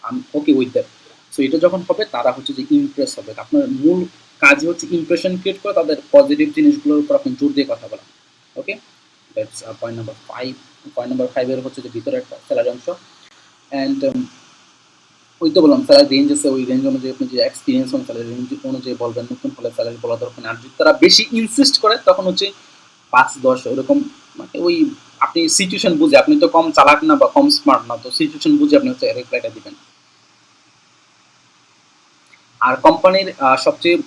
আমি ওকে উইথ দ্যাট। সো এটা যখন হবে তারা হচ্ছে যে ইমপ্রেস হবে, আপনার মূল কাজই হচ্ছে ইমপ্রেশন ক্রিয়েট করে তাদের পজিটিভ জিনিসগুলোর উপর আপনি জোর দিয়ে কথা বলা, okay. That's point number 5। Point number 5 এর হচ্ছে যে ভিতরে একটা স্যালারি অংশ। অ্যান্ড ওই তো বললাম স্যালারি রেঞ্জ আছে, ওই রেঞ্জ অনুযায়ী আপনি যে এক্সপিরিয়েন্স স্যালারি রেঞ্জ অনুযায়ী বলবেন, নতুন হলে স্যালারি বলা দরকার নেই। আর যদি তারা বেশি ইনসিস্ট করে তখন হচ্ছে 5, 10 ওরকম, মানে ওই আপনি সিচুয়েশন বুঝে, আপনি তো কম চালাক না বা কম স্মার্ট না, তো সিচুয়েশন বুঝে আপনি হচ্ছে রিপ্লাইটা দিবেন। আর কোম্পানির সবচেয়ে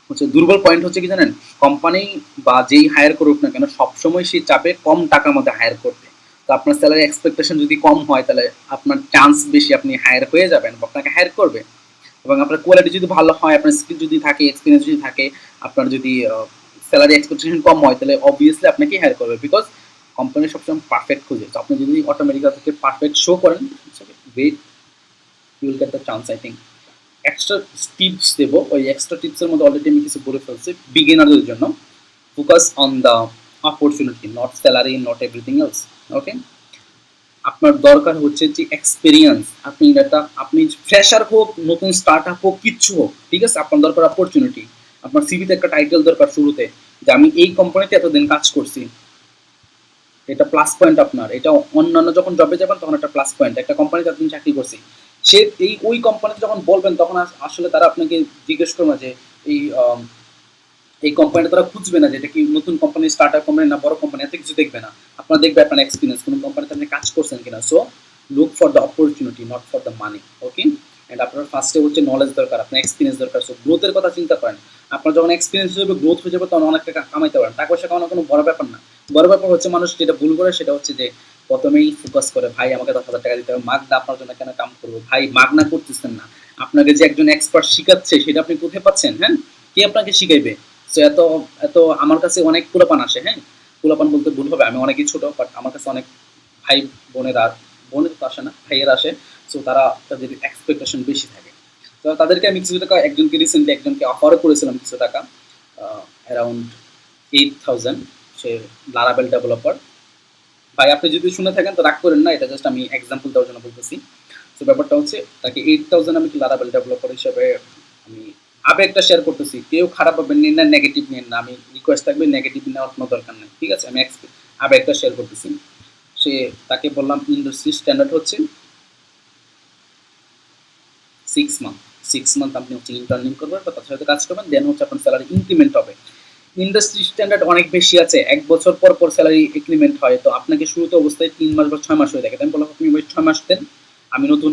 হচ্ছে দুর্বল পয়েন্ট হচ্ছে কি জানেন, কোম্পানি বা যেই হায়ার করুক না কেন সবসময় সে চাপে কম টাকার মধ্যে হায়ার করতে। তো আপনার স্যালারি এক্সপেকটেশন যদি কম হয় তাহলে আপনার চান্স বেশি আপনি হায়ার হয়ে যাবেন বা আপনাকে হায়ার করবে। এবং আপনার কোয়ালিটি যদি ভালো হয়, আপনার স্কিল যদি থাকে, এক্সপিরিয়েন্স যদি থাকে, আপনার যদি স্যালারি এক্সপেকটেশন কম হয় তাহলে অবভিয়াসলি আপনাকে হায়ার করবে। বিকজ কোম্পানি সবসময় পারফেক্ট খুঁজে, তো আপনি যদি অটোমেটিক থেকে পারফেক্ট শো করেন, wait you will get the chance I think. Extra tips দেবো, ওই এক্সট্রা টিপসের মধ্যে অলরেডি আমি কিছু বলে ফেলছি বিগিনারদের জন্য। Focus on the opportunity, not salary, not everything else, okay. আপনার দরকার হচ্ছে যে এক্সপিরিয়েন্স, আপনি ফ্রেশার হোক, নতুন স্টার্ট আপ হোক, কিচ্ছু হোক, ঠিক আছে, আপনার দরকার অপরচুনিটি। আপনার সিভিতে একটা টাইটেল দরকার শুরুতে, যে আমি এই কোম্পানিতে এতদিন কাজ করছি, এটা প্লাস পয়েন্ট আপনার। এটা অন্যান্য যখন জবে যাবেন তখন একটা প্লাস পয়েন্ট, একটা কোম্পানিতে আপনি চাকরি করছি, সে ওই কোম্পানিতে যখন বলবেন তখন আসলে তারা আপনাকে জিজ্ঞেস করবে যে এই এই কোম্পানিটা তারা খুঁজবে না যে এটা কি নতুন কোম্পানি, স্টার্ট আপ কোম্পানি না বড় কোম্পানি, এত কিছু দেখবে না। আপনারা দেখবে আপনার এক্সপিরিয়েন্স, কোন কোম্পানিতে আপনি কাজ করছেন কিনা। So look for the opportunity, not for the money, okay. And আপনার ফার্স্টে হচ্ছে নলেজ দরকার, আপনার এক্সপিরিয়েন্স দরকার। সো গ্রোথের কথা চিন্তা করেন, আপনার যখন এক্সপিরিয়েন্স হিসেবে গ্রোথ হয়ে যাবে তখন অনেক টাকা কামাইতে পারেন। টাকা পয়সা কামানো কোনো বড় ব্যাপার না। বড় ব্যাপার হচ্ছে মানুষ যেটা ভুল করে সেটা হচ্ছে যে প্রথমেই ফোকাস করে ভাই আমাকে 10,000 টাকা দিতে হবে, মাগনা আপনার জন্য কেন কাম করবো? ভাই মাগনা করতেছেন না, আপনাকে যে একজন এক্সপার্ট শিখাচ্ছে সেটা আপনি কোথায় পাচ্ছেন? হ্যাঁ, কে আপনাকে শিখাইবে? সো এত এত আমার কাছে অনেক পোলাপান আসে, হ্যাঁ, পোলাপান বলতে ভুল হবে, আমি অনেকই ছোট, বাট আমার কাছে অনেক ভাই বোনেরা, বোনের তো আসে না, ভাইয়েরা আসে। সো তারা তাদের এক্সপেকটেশন বেশি থাকে। তো তাদেরকে আমি কিছু টাকা, একজনকে রিসেন্টলি একজনকে অফারও করেছিলাম কিছু টাকা, অ্যারাউন্ড 8,000, সে লারাবেল ডেভেলপার। ভাই আপনি যদি শুনে থাকেন তো রাগ করেন না, এটা জাস্ট আমি এক্সাম্পল দেওয়ার জন্য বলতেছি। তো ব্যাপারটা হচ্ছে তাকে 8,000 আমি লারাবেল ডেভেলপার হিসেবে আমি আবেগটা শেয়ার করতেছি, কেউ খারাপ ভাবে নিন না, নেগেটিভ নিন না, আমি রিকোয়েস্ট থাকবে নেগেটিভ নেওয়ার কোনো দরকার নেই, ঠিক আছে? আমি আবেগটা শেয়ার করতেছি। সে তাকে বললাম ইন্ডাস্ট্রি স্ট্যান্ডার্ড হচ্ছে 6 মান্থ, 6 মান্থ আপনি হচ্ছে ইন্টার্নিং করবেন বা তার সাথে কাজ করবেন, দেন হচ্ছে আপনার স্যালারি ইনক্রিমেন্ট হবে। ইন্ডাস্ট্রি স্ট্যান্ডার্ড অনেক বেশি আছে, 1 বছর পর পর স্যালারি ইনক্রিমেন্ট হয়, তো আপনাকে শুরুতে অবস্থায় 3 মাস বা 6 মাস হয়ে থাকে। আমি বললাম আপনি ভাই 6 মাস দেন, আমি নতুন,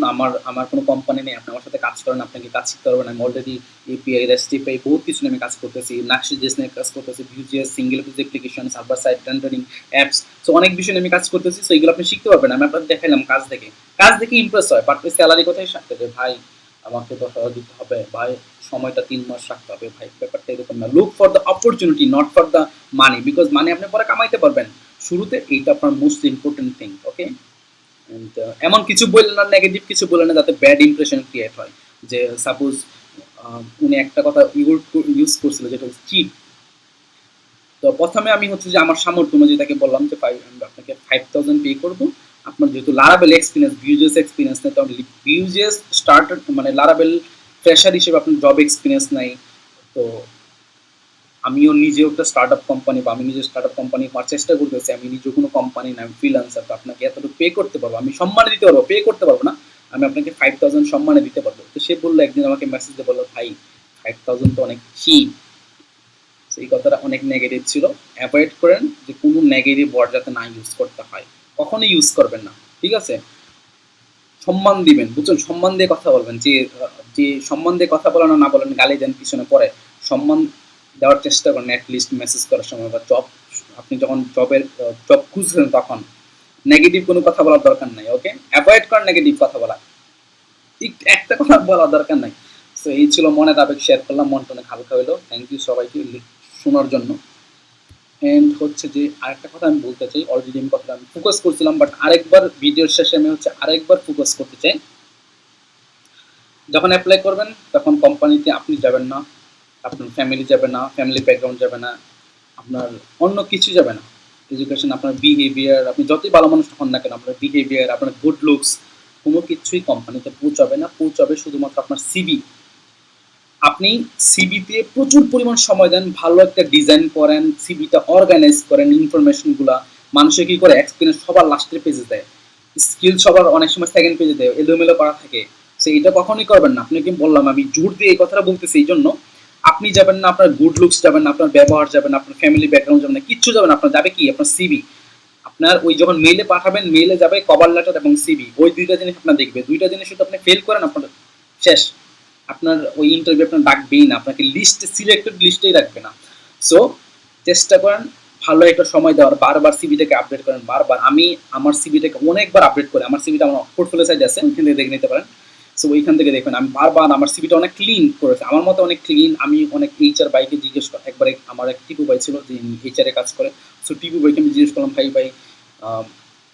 আমার কোনো কোম্পানি নেই, আপনি আমার সাথে কাজ করেন, আপনাকে কাজ শিখতে পারবেন, আমি অলরেডি এপিআই, রেস্ট এপিআই বহুত কিছু নিয়ে আমি কাজ করতেছি, নাক্সি.জেএস নিয়ে কাজ করতেছি, Vue JS, single page application, server side rendering, apps, so অনেক বিষয় নিয়ে আমি কাজ করতেছি, সো এগুলো আপনি শিখতে পারবেন। আমি আপনাকে দেখাইলাম কাজ দেখে ইমপ্রেস হয়, বাট ওই স্যালারি কথাই সাথে যে ভাই আমাকে 10,000 দিতে হবে ভাই, সময়টা 3 মাস রাখতে হবে ভাই, ব্যাপারটা এরকম না। Look for the opportunity, not for the money, because money আপনি পরে কামাইতে পারবেন, শুরুতে এইটা আপনার most important thing, okay? And এমন কিছু বললেন না, নেগেটিভ কিছু বললেন না যাতে ব্যাড ইমপ্রেশন ক্রিয়েট হয়। যে সাপোজ উনি একটা কথা ইউজ করছিল যেটা হচ্ছে চিট। তো প্রথমে আমি হচ্ছে যে আমার সামর্থ্য অনুযায়ী তাকে বললাম যে ভাই আমি আপনাকে 5,000 পে করবো, আপনার যেহেতু লারাবেল এক্সপিরিয়েন্স, ভিউজেস এক্সপিরিয়েন্স নেই, তখন ভিউজেস স্টার্টার মানে লারাবেল ফ্রেশার হিসেবে আপনার জব এক্সপিরিয়েন্স নাই, তো আমিও নিজেও একটা স্টার্ট আপ কোম্পানি বা আমি নিজে স্টার্ট আপ কোম্পানি হওয়ার চেষ্টা করতেছি, আমি নিজেও কোনো কোম্পানি না, আমি ফ্রিল্যান্সার, তো আপনাকে এতটুকু পে করতে পারবো, আমি সম্মানে দিতে পারবো, পে করতে পারবো না, আমি আপনাকে 5,000 সম্মানে দিতে পারবো। তো সে বললো একদিন আমাকে মেসেজ দিয়ে বললো ভাই 5,000 তো অনেক চিপ। সেই কথাটা অনেক নেগেটিভ ছিল, অ্যাভয়েড করেন যে কোনো নেগেটিভ ওয়ার্ড যাতে না ইউজ করতে হয়, কখনোই ইউজ করবেন না, ঠিক আছে? সম্মান দিবেন, বুঝছেন? সম্মান দিয়ে কথা বলবেন, যে সম্মান দিয়ে কথা বলেন না বলেন, গালি দেন পিছনে পরে, সম্মান দেওয়ার চেষ্টা করেন অ্যাটলিস্ট মেসেজ করার সময় বা আপনি যখন জব খুঁজছেন তখন নেগেটিভ কোনো কথা বলার দরকার নাই, ওকে? অ্যাভয়েড করেন নেগেটিভ কথা বলা, একটা কথা বলার দরকার নাই। সো এই ছিল মনের আবেগ শেয়ার করলাম, মনটা অনেক হালকা হইলো। থ্যাংক ইউ সবাইকে শোনার জন্য। এন্ড হচ্ছে যে আরেকটা কথা আমি বলতে চাই, অলরেডি আমি কথাটা আমি ফোকাস করছিলাম, বাট আরেকবার ভিডিওর শেষে আমি হচ্ছে আরেকবার ফোকাস করতে চাই। যখন অ্যাপ্লাই করবেন তখন কোম্পানিতে আপনি যাবেন না, আপনার ফ্যামিলি যাবে না, ফ্যামিলি ব্যাকগ্রাউন্ড যাবে না, আপনার অন্য কিছু যাবে না, এডুকেশন, আপনার বিহেভিয়ার, আপনি যতই ভালো মানুষ হন না কেন, আপনার বিহেভিয়ার, আপনার গুড লুকস, কোনো কিছুই কোম্পানিতে পৌঁছাবে না, পৌঁছাবে শুধুমাত্র আপনার সিভি। আপনি সিভিতে প্রচুর পরিমাণ সময় দেন, ভালো একটা ডিজাইন করেন, সিভিটা অর্গানাইজ করেন, ইনফরমেশনগুলা মানুষে কি করে এক্সপিরিয়েন্স সবার লাস্টের পেজে দেয়, স্কিল সবার অনেক সময় সেকেন্ড পেজে দেয়, এলোমেলো করা থাকে, সো এটা কখনোই করবেন না। আপনাকে বললাম, আমি জোর দিয়ে এই কথাটা বলতেছি এই জন্য, আপনি যাবেন না, আপনার গুড লুকস যাবেন না, আপনার ব্যবহার যাবেন না, আপনার ফ্যামিলি ব্যাকগ্রাউন্ড যাবেন না, কিচ্ছু যাবে না, আপনার যাবে কি আপনার সিভি। আপনার ওই যখন মেইলে পাঠাবেন, মেইলে যাবে কভার লেটার এবং সিভি, ওই দুইটা জিনিস আপনার দেখবে, দুইটা জিনিস যদি আপনি ফেল করেন আপনার শেষ, আপনার ওই ইন্টারভিউ আপনার ডাকবেই না, আপনাকে লিস্ট সিলেক্টেড লিস্টেই রাখবে না। সো চেষ্টা করেন ভালো একটা সময় দেওয়ার, বারবার সিভিটাকে আপডেট করেন, বারবার। আমি আমার সিভিটাকে অনেকবার আপডেট করি, আমার সিভিটা আমার পোর্টফোলিও সাইড আছে, ওইখান থেকে দেখে নিতে পারেন। সো ওইখান থেকে দেখবেন আমি বারবার আমার সিভিটা অনেক ক্লিন করেছে, আমার মতো অনেক ক্লিন। আমি অনেক এইচআর বাইকে জিজ্ঞেস করি, একবারে আমার এক টিপু ভাই ছিল যে এইচআরে কাজ করে, সো টিপু ভাইকে আমি জিজ্ঞেস করলাম ভাই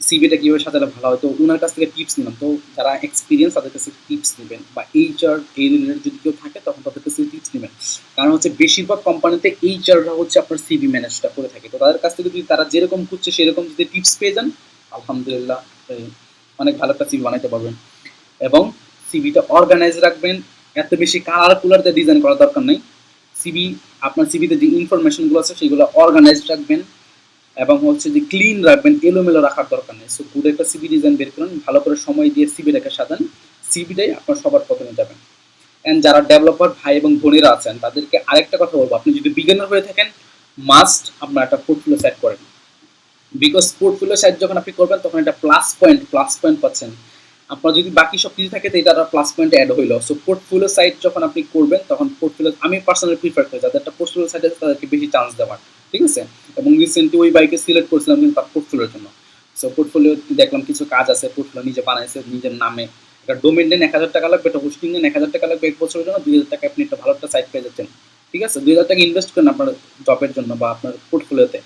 সিভিটা কীভাবে সাজালে ভালো হয়, তো ওনার কাছ থেকে টিপস নিলাম। তো যারা এক্সপিরিয়েন্স তাদের কাছে টিপস নেবেন, বা এইচআর এই রিলেটেড যদি কেউ থাকে তখন তাদের কাছে টিপস নেবেন, কারণ হচ্ছে বেশিরভাগ কোম্পানিতে এইচআররা হচ্ছে আপনার সিভি ম্যানেজটা করে থাকে, তো তাদের কাছ থেকে যদি তারা যেরকম খুঁজছে সেরকম যদি টিপস পেয়ে যান, আলহামদুলিল্লাহ অনেক ভালো একটা সিভি বানাইতে পারবেন। এবং সিভিটা অর্গানাইজ রাখবেন, এত বেশি কালারকুলার দিয়ে ডিজাইন করার দরকার নেই। সিভি, আপনার সিভিতে যে ইনফরমেশনগুলো আছে সেগুলো অর্গানাইজ রাখবেন, এবং হচ্ছে যে ক্লিন রাখবেন, এলোমেলো রাখার দরকার নেই। সো গুড একটা সিভি ডিজাইন বের করুন, ভালো করে সময় দিয়ে সিভিটাকে সাজান, সিভিটাই আপনার সবার প্রথমে যাবেন। অ্যান্ড যারা ডেভেলপার ভাই এবং বোনেরা আছেন তাদেরকে আরেকটা কথা বলবো, আপনি যদি বিগিনার হয়ে থাকেন মাস্ট আপনার একটা পোর্টফোলিও সেট করেন, বিকজ পোর্টফোলিও সাইট যখন আপনি করবেন তখন একটা প্লাস পয়েন্ট পাচ্ছেন। আপনার যদি বাকি সব কিছু থাকে তো এটা একটা প্লাস পয়েন্ট অ্যাড হইলো। সো পোর্টফোলিও সাইট যখন আপনি করবেন তখন পোর্টফোলিও, আমি পার্সোনালি প্রিফার করি যাদের একটা পোর্টফোলিও সাইট আছে তাদেরকে বেশি চান্স দেওয়ার, ঠিক আছে? এবং রিসেন্টলি ওই বাইকে সিলেক্ট করছিলাম কিন্তু তার পোর্টফোলিওর জন্য। সো পোর্টফোলিও দেখলাম কিছু কাজ আছে, পোর্টফোলিও নিজে বানাইছে নিজের নামে, একটা ডোমেন নেন 1,000 টাকা লাগবে, একটা হোস্টিং নেন 1,000 টাকা লাগবে, 1 বছরের জন্য 2,000 টাকা আপনি একটা ভালো একটা সাইট পেয়ে যাচ্ছেন, ঠিক আছে? 2,000 টাকা ইনভেস্ট করেন আপনার জবের জন্য বা আপনার পোর্টফোলিওতে।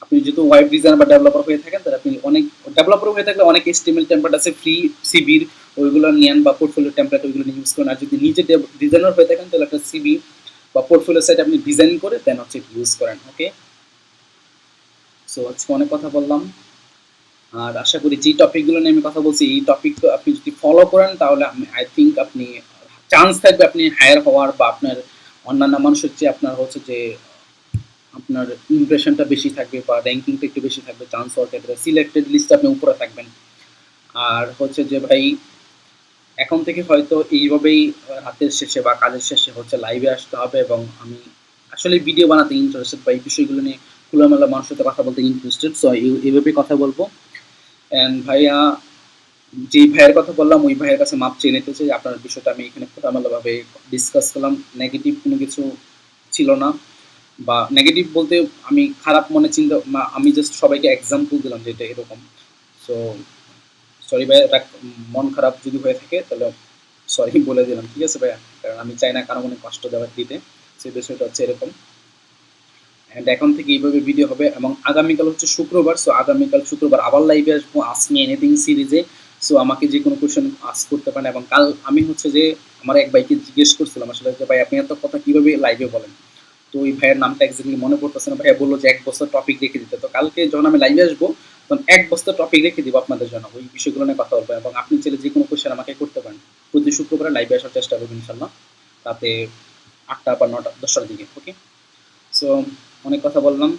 আপনি যেহেতু ওয়েব ডিজাইনার বা ডেভেলপার হয়ে থাকেন, তাহলে আপনি অনেক ডেভেলপার হয়ে থাকলে অনেক HTML টেমপ্লেট আছে ফ্রি সিভির, ওইগুলো নিয়েন বা পোর্টফোলিও টেমপ্লেট ওইগুলো ইউজ করেন। আর যদি নিজে ডিজাইনার হয়ে থাকেন তাহলে একটা সিভি বা পোর্টফোলিও সাইট আপনি ডিজাইন করে দেন হচ্ছে ইউজ করেন, ওকে? সো আজকে অনেক কথা বললাম, আর আশা করি যে টপিকগুলো নিয়ে আমি কথা বলছি এই টপিক আপনি যদি ফলো করেন তাহলে আমি আই থিঙ্ক আপনি চান্স থাকবে আপনি হায়ার হওয়ার, বা আপনার অন্যান্য মানুষের চেয়ে আপনার হচ্ছে যে আপনার ইমপ্রেশনটা বেশি থাকবে বা র্যাঙ্কিংটা একটু বেশি থাকবে চান্স হওয়ার ক্ষেত্রে, সিলেক্টেড লিস্টে আপনি উপরে থাকবেন। আর হচ্ছে যে ভাই এখন থেকে হয়তো এইভাবেই রাতের শেষে বা কাজের শেষে হচ্ছে লাইভে আসতে হবে, এবং আমি আসলে ভিডিও বানাতে ইন্টারেস্টেড বা এই বিষয়গুলো নিয়ে খোলামেলা মানুষের সাথে কথা বলতে ইন্টারেস্টেড, সো এইভাবেই কথা বলবো। অ্যান্ড ভাইয়া, যেই ভাইয়ের কথা বললাম ওই ভাইয়ের কাছে মাপ চেয়ে নিতে চাই, আপনার বিষয়টা আমি এখানে খোলামেলাভাবে ডিসকাস করলাম, নেগেটিভ কোনো কিছু ছিল না, বা নেগেটিভ বলতে আমি খারাপ মনে চিন্তা আমি জাস্ট সবাইকে এক্সাম্পল দিলাম যে এটা এরকম। সো সরি ভাইয়া, মন খারাপ যদি হয়ে থাকে তাহলে সরি বলে দিলাম, ঠিক আছে ভাইয়া, কারণ আমি চাই না কারো মনে কষ্ট দেওয়ার দিতে, সেই বিষয়টা হচ্ছে এরকম। অ্যান্ড এখন থেকে এইভাবে ভিডিও হবে, এবং আগামীকাল হচ্ছে শুক্রবার, সো আগামীকাল শুক্রবার আবার লাইভে আসবো আস্ক মি এনিথিং সিরিজে। সো আমাকে যে কোনো কোয়েশ্চেন আস্ক করতে পারেন, এবং কাল আমি হচ্ছে যে আমার এক ভাইকে জিজ্ঞেস করছিলাম আসলে যে ভাই আপনি এত কথা কীভাবে লাইভে বলেন, তো ওই ভাইয়ের নামটা এক্স্যাক্টলি মনে পড়তেছে না, ভাইয়া বললো যে 1 বছর টপিক রেখে দিতে, তো কালকে যখন আমি লাইভে আসবো তখন 1 বছর টপিক রেখে দিব আপনাদের জন্য, ওই বিষয়গুলো নিয়ে কথা বলবো, এবং আপনি চাইলে যে কোনো কোয়েশ্চেন আমাকে করতে পারেন। প্রতি শুক্রবারে লাইভে আসার চেষ্টা করবেন ইনশাল্লাহ, রাতে 8টা বা 9টা 10টার দিকে, ওকে? সো অনেক কথা বললাম,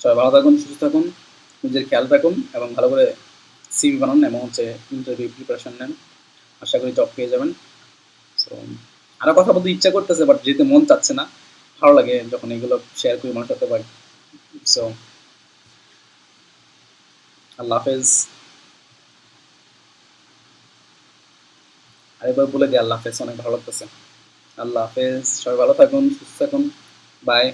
সবাই ভালো থাকুন, সুস্থ থাকুন, নিজের খেয়াল রাখুন, এবং ভালো করে সিভি বানান, এবং হচ্ছে ইন্টারভিউ প্রিপারেশন নেন, আশা করি জব পেয়ে যাবেন। সো আরও কথা বলতে ইচ্ছা করতেছে, বাট যেতে মন চাচ্ছে না, ভালো লাগে যখন এগুলো শেয়ার করি মানুষের সাথে পারি। সো আল্লাহ হাফেজ, আরেকবার বলে দিই আল্লাহ হাফেজ, অনেক ভালো লাগতেছে। আল্লাহ হাফেজ, সবাই ভালো থাকুন, সুস্থ থাকুন, বাই।